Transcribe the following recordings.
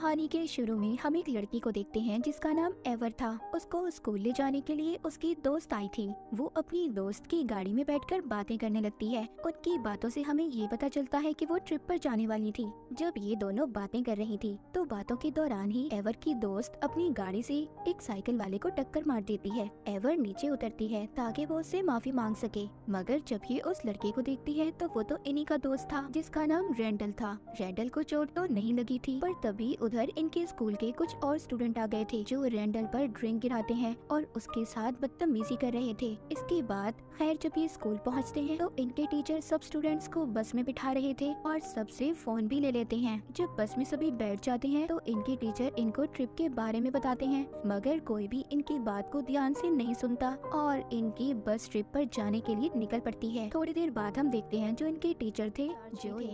कहानी के शुरू में हम एक लड़की को देखते हैं जिसका नाम एवर था। उसको स्कूल ले जाने के लिए उसकी दोस्त आई थी। वो अपनी दोस्त की गाड़ी में बैठकर बातें करने लगती है। उनकी बातों से हमें ये पता चलता है कि वो ट्रिप पर जाने वाली थी। जब ये दोनों बातें कर रही थी तो बातों के दौरान ही एवर की दोस्त अपनी गाड़ी से एक साइकिल वाले को टक्कर मार देती है। एवर नीचे उतरती है ताकि वो उससे माफी मांग सके, मगर जब ये उस लड़के को देखती है तो वो तो इन्हीं का दोस्त था जिसका नाम रेंडल था। रेंडल को चोट तो नहीं लगी थी, पर तभी उधर इनके स्कूल के कुछ और स्टूडेंट आ गए थे जो रेंडल पर ड्रिंक गिराते हैं और उसके साथ बदतमीजी कर रहे थे। इसके बाद खैर जब ये स्कूल पहुंचते हैं तो इनके टीचर सब स्टूडेंट्स को बस में बिठा रहे थे और सबसे फोन भी ले लेते हैं। जब बस में सभी बैठ जाते हैं तो इनके टीचर इनको ट्रिप के बारे में बताते हैं, मगर कोई भी इनकी बात को ध्यान से नहीं सुनता और इनकी बस ट्रिप पर जाने के लिए निकल पड़ती है। थोड़ी देर बाद हम देखते हैं जो इनके टीचर थे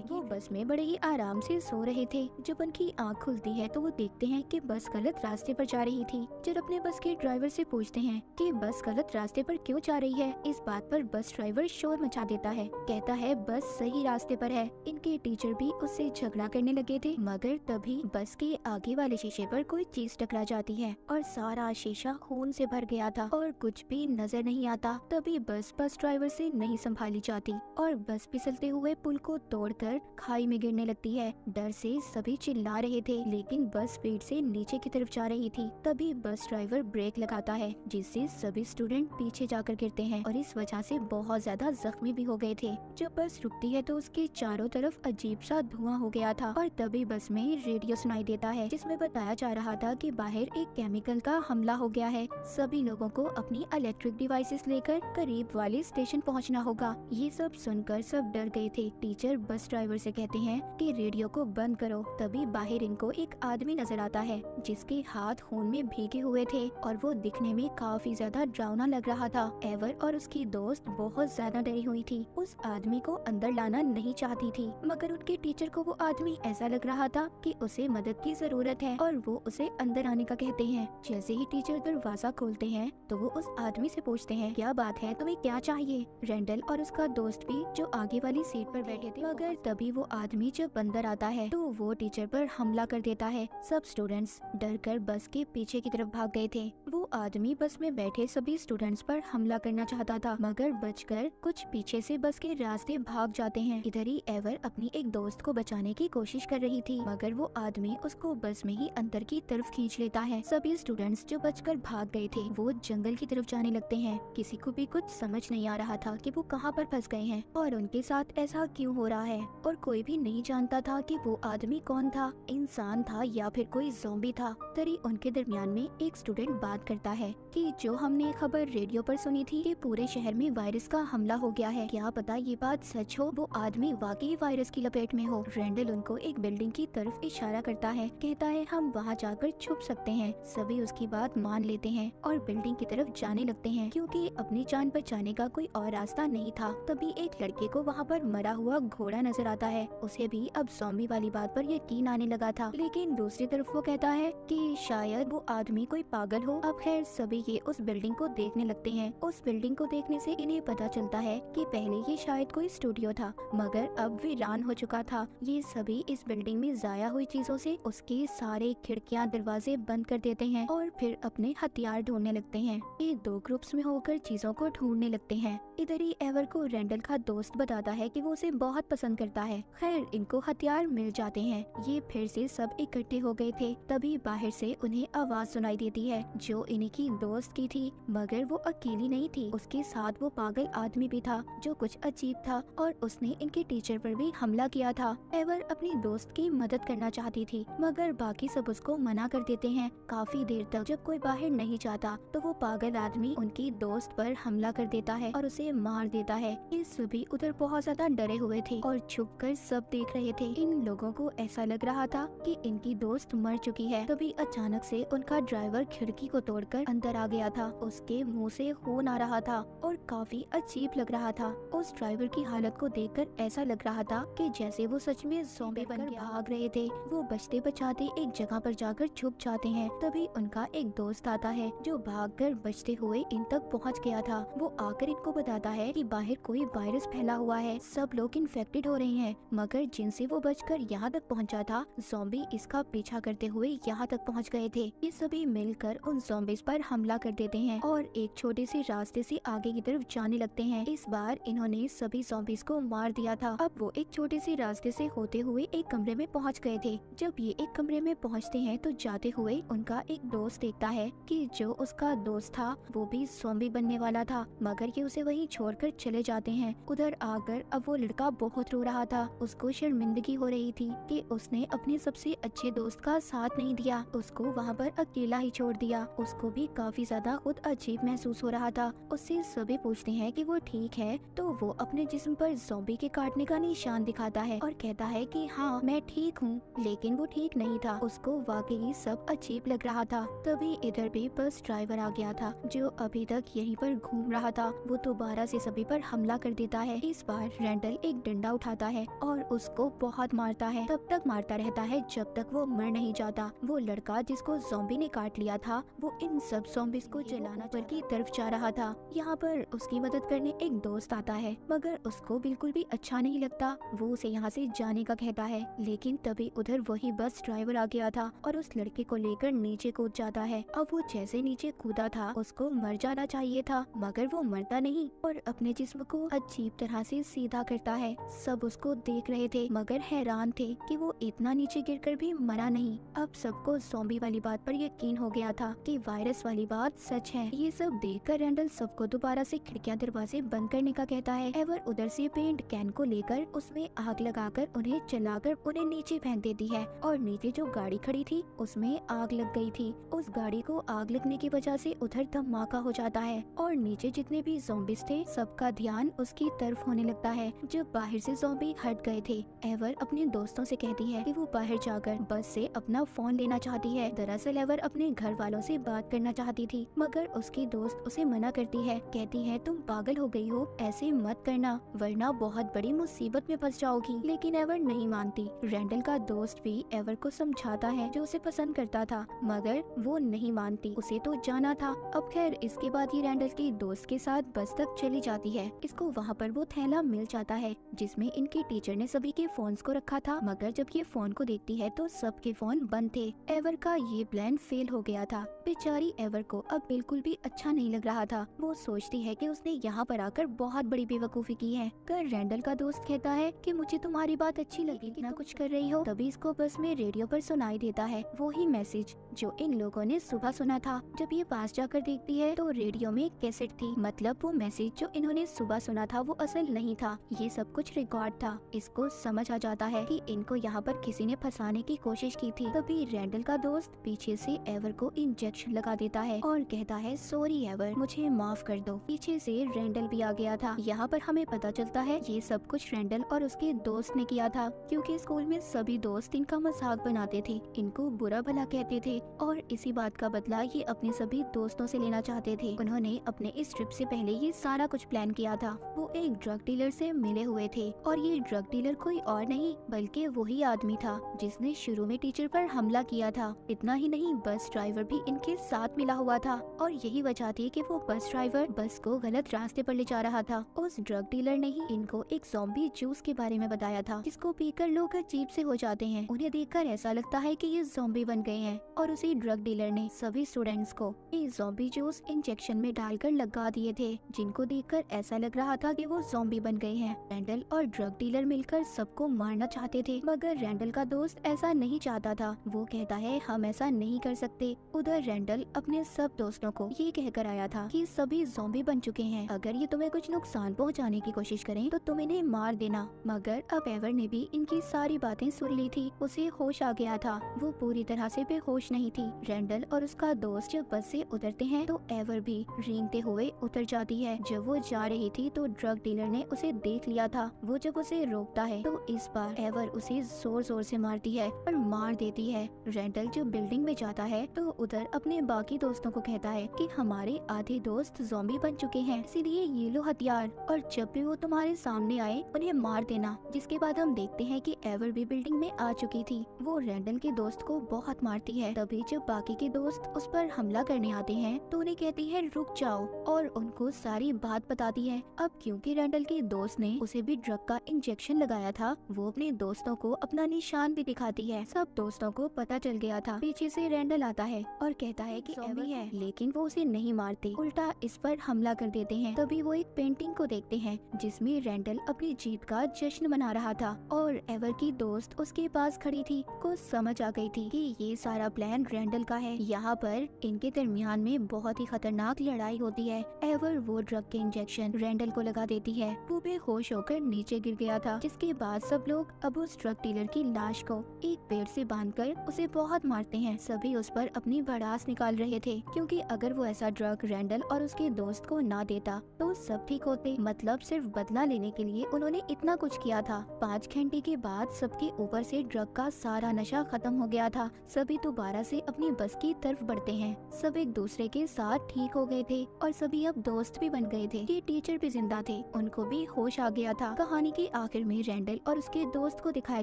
वो बस में बड़े ही आराम से सो रहे थे। जब उनकी आँख खुलती है तो वो देखते हैं कि बस गलत रास्ते पर जा रही थी। जब अपने बस के ड्राइवर से पूछते हैं कि बस गलत रास्ते पर क्यों जा रही है, इस बात पर बस ड्राइवर शोर मचा देता है, कहता है बस सही रास्ते पर है। इनके टीचर भी उससे झगड़ा करने लगे थे, मगर तभी बस के आगे वाले शीशे पर कोई चीज टकरा जाती है और सारा शीशा खून से भर गया था और कुछ भी नजर नहीं आता। तभी बस ड्राइवर से नहीं संभाली जाती और बस फिसलते हुए पुल को तोड़कर खाई में गिरने लगती है। डर से सभी चिल्ला रहे थे, लेकिन बस स्पीड से नीचे की तरफ जा रही थी। तभी बस ड्राइवर ब्रेक लगाता है जिससे सभी स्टूडेंट पीछे जाकर गिरते हैं और इस वजह से बहुत ज्यादा जख्मी भी हो गए थे। जब बस रुकती है तो उसके चारों तरफ अजीब सा धुआं हो गया था और तभी बस में रेडियो सुनाई देता है जिसमें बताया जा रहा था कि बाहर एक केमिकल का हमला हो गया है। सभी लोगों को अपनी इलेक्ट्रिक डिवाइसेस लेकर करीब वाले स्टेशन पहुंचना होगा। ये सब सुनकर सब डर गए थे। टीचर बस ड्राइवर से कहते हैं कि रेडियो को बंद करो। तभी बाहर इनको एक आदमी नजर आता है जिसके हाथ खून में भीगे हुए थे और वो दिखने में काफी ज्यादा डरावना लग रहा था। एवर और उसकी दोस्त बहुत ज्यादा डरी हुई थी। उस आदमी को अंदर लाना नहीं चाहती थी, मगर उनके टीचर को वो आदमी ऐसा लग रहा था कि उसे मदद की जरूरत है और वो उसे अंदर आने का कहते हैं। जैसे ही टीचर दरवाजा खोलते हैं तो वो उस आदमी से पूछते हैं क्या बात है, तुम्हें क्या चाहिए। रेंडल और उसका दोस्त भी जो आगे वाली सीट पर बैठे थे, मगर तभी वो आदमी जब अंदर आता है तो वो टीचर पर हमला कर देता है। सब स्टूडेंट्स डरकर बस के पीछे की तरफ भाग गए थे। वो आदमी बस में बैठे सभी स्टूडेंट्स पर हमला करना चाहता था, मगर बचकर कुछ पीछे से बस के रास्ते भाग जाते हैं। इधर ही एवर अपनी एक दोस्त को बचाने की कोशिश कर रही थी, मगर वो आदमी उसको बस में ही अंदर की तरफ खींच लेता है। सभी स्टूडेंट्स जो बचकर भाग गए थे वो जंगल की तरफ जाने लगते हैं। किसी को भी कुछ समझ नहीं आ रहा था कि वो कहाँ पर फंस गए हैं और उनके साथ ऐसा क्यों हो रहा है, और कोई भी नहीं जानता था कि वो आदमी कौन था, इंसान था या फिर कोई ज़ॉम्बी था। तभी उनके दरमियान में एक स्टूडेंट बात करता है कि जो हमने खबर रेडियो पर सुनी थी कि पूरे शहर में वायरस का हमला हो गया है, क्या पता ये बात सच हो, वो आदमी वाकई वायरस की लपेट में हो। रेंडल उनको एक बिल्डिंग की तरफ इशारा करता है, कहता है हम वहाँ जाकर छुप सकते हैं। सभी उसकी बात मान लेते हैं और बिल्डिंग की तरफ जाने लगते हैं क्योंकि अपनी जान बचाने का कोई और रास्ता नहीं था। तभी एक लड़के को वहाँ पर मरा हुआ घोड़ा नजर आता है। उसे भी अब ज़ॉम्बी वाली बात पर यकीन आने लगा था, लेकिन दूसरी तरफ वो कहता है कि शायद वो आदमी कोई पागल हो। अब खैर सभी ये उस बिल्डिंग को देखने लगते हैं। उस बिल्डिंग को देखने से इन्हें पता चलता है कि पहले ये शायद कोई स्टूडियो था, मगर अब वीरान हो चुका था। ये सभी इस बिल्डिंग में जाया हुई चीजों से उसके सारे खिड़कियां दरवाजे बंद कर देते हैं और फिर अपने हथियार ढूंढने लगते हैं। ये दो ग्रुप्स में होकर चीजों को ढूंढने लगते हैं। इधर ही एवर को रेंडल का दोस्त बताता है कि वो उसे बहुत पसंद करता है। खैर इनको हथियार मिल जाते हैं। ये फिर से सब इकट्ठे हो गए थे। तभी बाहर से उन्हें आवाज सुनाई देती है जो इन्हीं की दोस्त की थी, मगर वो अकेली नहीं थी, उसके साथ वो पागल आदमी भी था जो कुछ अजीब था और उसने इनके टीचर पर भी हमला किया था। एवर अपनी दोस्त की मदद करना चाहती थी, मगर बाकी सब उसको मना कर देते हैं। काफी देर तक जब कोई बाहर नहीं जाता तो वो पागल आदमी उनकी दोस्त पर हमला कर देता है और उसे मार देता है। ये सभी उधर बहुत ज्यादा डरे हुए थे और छुपकर सब देख रहे थे। इन लोगों को ऐसा लग रहा था कि इनकी दोस्त मर चुकी है। तभी अचानक से उनका ड्राइवर खिड़की को तोड़कर अंदर आ गया था। उसके मुंह से खून आ रहा था और काफी अजीब लग रहा था। उस ड्राइवर की हालत को देखकर ऐसा लग रहा था कि जैसे वो सच में ज़ॉम्बी बनकर भाग रहे थे। वो बचते बचाते एक जगह पर जाकर छुप जाते हैं। तभी उनका एक दोस्त आता है जो भागकर बचते हुए इन तक पहुंच गया था। वो आकर इनको बताता है कि बाहर कोई वायरस फैला हुआ है, सब लोग इन्फेक्टेड हो रहे हैं। मगर जिनसे वो बचकर यहाँ तक पहुँचा था, ज़ॉम्बी इसका पीछा करते हुए यहाँ तक पहुँच गए थे। ये सभी मिलकर उन ज़ॉम्बीज़ पर हमला कर देते हैं और एक छोटे से रास्ते से आगे की तरफ जाने लगते हैं। इस बार इन्होंने सभी ज़ॉम्बीज़ को मार दिया था। अब वो एक छोटे से रास्ते से होते हुए एक कमरे में पहुंच गए थे। जब ये एक कमरे में पहुंचते हैं तो जाते हुए उनका एक दोस्त देखता है कि जो उसका दोस्त था वो भी ज़ॉम्बी बनने वाला था, मगर ये उसे वहीं छोड़कर चले जाते हैं। उधर आकर अब वो लड़का बहुत रो रहा था। उसको शर्मिंदगी हो रही थी कि उसने अपने सबसे अच्छे दोस्त का साथ नहीं दिया, उसको वहाँ पर अकेला ही छोड़ दिया। उसको भी काफी ज्यादा खुद अजीब महसूस हो रहा था। उससे सभी पूछते हैं कि वो ठीक है, तो वो अपने जिस्म पर ज़ॉम्बी के काटने का निशान दिखाता है और कहता है कि हाँ मैं ठीक हूँ, लेकिन वो ठीक नहीं था। उसको वाकई सब अजीब लग रहा था। तभी इधर भी बस ड्राइवर आ गया था जो अभी तक यहीं पर घूम रहा था। वो दोबारा से सभी पर हमला कर देता है। इस बार रैंडल एक डंडा उठाता है और उसको बहुत मारता है। तब तक मारता रहता है जब तक वो मर नहीं जाता। वो लड़का जिसको ज़ॉम्बी ने काट लिया था वो इन सब ज़ॉम्बीज़ को जलाना पर की तरफ जा रहा था। यहाँ पर उसकी मदद करने एक दोस्त आता है, मगर उसको बिल्कुल भी अच्छा नहीं लगता। वो उसे यहाँ से जाने का कहता है, लेकिन तभी उधर वही बस ड्राइवर आ गया था और उस लड़के को लेकर नीचे कूद जाता है। अब वो जैसे नीचे कूदा था उसको मर जाना चाहिए था, मगर वो मरता नहीं और अपने जिस्म को अजीब तरह से सीधा करता है। सब उसको देख रहे थे मगर हैरान थे कि वो इतना नीचे गिरकर भी मरा नहीं। अब सबको ज़ॉम्बी वाली बात पर यकीन हो गया था कि वायरस वाली बात सच है। ये सब देखकर रैंडल सबको दोबारा से खिड़कियां दरवाजे बंद करने का कहता है। एवर उधर से पेंट कैन को लेकर उसमें आग लगाकर उन्हें जलाकर उन्हें नीचे फेंक देती है और नीचे जो गाड़ी खड़ी थी उसमें आग लग गई थी। उस गाड़ी को आग लगने की वजह से उधर धमाका हो जाता है और नीचे जितने भी ज़ॉम्बीज़ थे सबका ध्यान उसकी तरफ होने लगता है। जब बाहर से ज़ॉम्बी हट गए थे, एवर अपने दोस्तों से कहती है कि वो बाहर जाकर बस से अपना फोन लेना चाहती है। दरअसल एवर अपने घर वालों से बात करना चाहती थी, मगर उसकी दोस्त उसे मना करती है। कहती है तुम पागल हो गई हो, ऐसे मत करना वरना बहुत बड़ी मुसीबत में फंस जाओगी। लेकिन एवर नहीं मानती। रैंडल का दोस्त भी एवर को समझाता है जो उसे पसंद करता था, मगर वो नहीं मानती, उसे तो जाना था। अब खैर इसके बाद ये रैंडल की दोस्त के साथ बस तक चली जाती है। इसको वहाँ पर वो थैला मिल जाता है जिसमें इनके टीचर ने सभी के फोन्स को रखा था, मगर जब ये फोन को देखती है तो सबके फोन बंद थे। एवर का ये प्लान फेल हो गया था। बेचारी एवर को अब बिल्कुल भी अच्छा नहीं लग रहा था। वो सोचती है कि उसने यहाँ पर आकर बहुत बड़ी बेवकूफी की है। कर रैंडल का दोस्त कहता है कि मुझे तुम्हारी बात अच्छी लगी कि ना कुछ कर रही हो। तभी इसको बस में रेडियो पर सुनाई देता है वो ही मैसेज जो इन लोगों ने सुबह सुना था। जब ये पास जाकर देखती है तो रेडियो में कैसेट थी, मतलब वो मैसेज जो इन्होंने सुबह सुना था वो असल नहीं था, ये सब कुछ रिकॉर्ड था। इसको समझ आ जाता है कि इनको यहाँ पर किसी ने फंसाने की कोशिश की थी। तभी रैंडल का दोस्त पीछे से एवर को इंजेक्शन लगा देता है और कहता है सॉरी एवर, मुझे माफ कर दो। पीछे से रैंडल भी आ गया था। यहाँ पर हमें पता चलता है ये सब कुछ रैंडल और उसके दोस्त ने किया था, क्योंकि स्कूल में सभी दोस्त इनका मजाक बनाते थे, इनको बुरा भला कहते थे और इसी बात का बदला ये अपने सभी दोस्तों से लेना चाहते थे। उन्होंने अपने इस ट्रिप से पहले ये सारा कुछ प्लान किया था। वो एक ड्रग डीलर से मिले हुए थे और ये ड्रग डीलर कोई और नहीं बल्कि वही आदमी था जिसने शुरू में टीचर पर हमला किया था। इतना ही नहीं, बस ड्राइवर भी इनके साथ मिला हुआ था और यही वजह थी कि वो बस ड्राइवर बस को गलत रास्ते पर ले जा रहा था। उस ड्रग डीलर ने ही इनको एक ज़ॉम्बी जूस के बारे में बताया था जिसको पीकर लोग अजीब से हो जाते हैं। उन्हें देखकर ऐसा लगता है कि ये ज़ॉम्बी बन गए हैं और उसी ड्रग डीलर ने सभी स्टूडेंट्स को ये ज़ॉम्बी जूस इंजेक्शन में डालकर लगा दिए थे, जिनको देखकर ऐसा लग रहा था कि वो ज़ॉम्बी बन गए हैं। रैंडल और ड्रग डीलर मिलकर सबको मारना चाहते थे, मगर रैंडल का दोस्त ऐसा नहीं चाहता था। वो कहता है हम ऐसा नहीं कर सकते। उधर रैंडल अपने सब दोस्तों को ये कहकर आया था कि सभी ज़ॉम्बी बन चुके हैं, अगर ये तुम्हें कुछ नुकसान पहुंचाने की कोशिश करें तो तुम इन्हें मार देना। मगर अब एवर ने भी इनकी सारी बातें सुन ली थी। उसे होश आ गया था, वो पूरी तरह से बेहोश नहीं थी। रैंडल और उसका दोस्त जब बस से उतरते हैं तो एवर भी रेंगते हुए उतर जाती है। जब वो जा रही थी तो ड्रग डीलर ने उसे देख लिया था। वो जब उसे रोकता है तो इस बार एवर उसे जोर जोर से मारती है और मार देती है। रैंडल जब बिल्डिंग में जाता है तो उधर अपने अपने बाकी दोस्तों को कहता है कि हमारे आधे दोस्त ज़ॉम्बी बन चुके हैं, इसीलिए ये लो हथियार और जब भी वो तुम्हारे सामने आए उन्हें मार देना। जिसके बाद हम देखते हैं कि एवर भी बिल्डिंग में आ चुकी थी। वो रैंडल के दोस्त को बहुत मारती है। तभी जब बाकी के दोस्त उस पर हमला करने आते हैं तो उन्हें कहती है रुक जाओ और उनको सारी बात बताती है। अब क्योंकि रैंडल के दोस्त ने उसे भी ड्रग का इंजेक्शन लगाया था, वो अपने दोस्तों को अपना निशान भी दिखाती है। सब दोस्तों को पता चल गया था। पीछे से रैंडल आता है और कहता है कि एवर है, लेकिन वो उसे नहीं मारते, उल्टा इस पर हमला कर देते हैं। तभी वो एक पेंटिंग को देखते हैं जिसमें रैंडल अपनी जीत का जश्न मना रहा था और एवर की दोस्त उसके पास खड़ी थी। को समझ आ गई थी कि ये सारा प्लान रैंडल का है। यहाँ पर इनके दरमियान में बहुत ही खतरनाक लड़ाई होती है। एवर वो ड्रग के इंजेक्शन रैंडल को लगा देती है। वो बेहोश होकर नीचे गिर गया था। जिसके बाद सब लोग अब उस ड्रग डीलर की लाश को एक पेड़ से बांधकर उसे बहुत मारते हैं। सभी उस पर अपनी भड़ास निकाल रहे थे, क्योंकि अगर वो ऐसा ड्रग रैंडल और उसके दोस्त को ना देता तो सब ठीक होते। मतलब सिर्फ बदला लेने के लिए उन्होंने इतना कुछ किया था। 5 घंटे के बाद सबके ऊपर से ड्रग का सारा नशा खत्म हो गया था। सभी दोबारा से अपनी बस की तरफ बढ़ते हैं। सब एक दूसरे के साथ ठीक हो गए थे और सभी अब दोस्त भी बन गए थे। ये टीचर भी जिंदा थे, उनको भी होश आ गया था। कहानी के आखिर में रैंडल और उसके दोस्त को दिखाया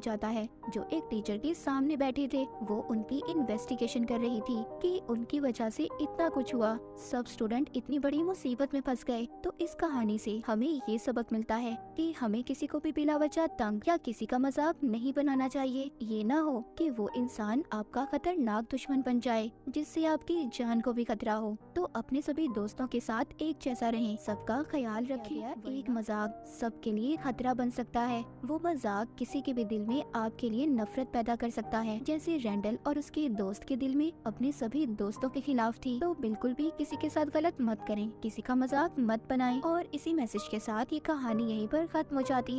जाता है जो एक टीचर के सामने बैठे थे। वो उनकी इन्वेस्टिगेशन कर रही थी कि उनकी वजह से इतना कुछ हुआ, सब स्टूडेंट इतनी बड़ी मुसीबत में फंस गए। तो इस कहानी से हमें ये सबक मिलता है कि हमें किसी को भी बिला वजह तंग या किसी का मजाक नहीं बनाना चाहिए। ये ना हो कि वो इंसान आपका खतरनाक दुश्मन बन जाए जिससे आपकी जान को भी खतरा हो। तो अपने सभी दोस्तों के साथ एक जैसा रहें, सबका ख्याल रखिए। एक मजाक सबके लिए खतरा बन सकता है। वो मजाक किसी के भी दिल में आपके लिए नफरत पैदा कर सकता है, जैसे रैंडल और उसके दोस्त के दिल में अपने सभी दोस्तों के खिलाफ थी। तो बिल्कुल भी किसी के साथ गलत मत करें, किसी का मजाक मत बनाएं। और इसी मैसेज के साथ ये कहानी यहीं पर खत्म हो जाती है।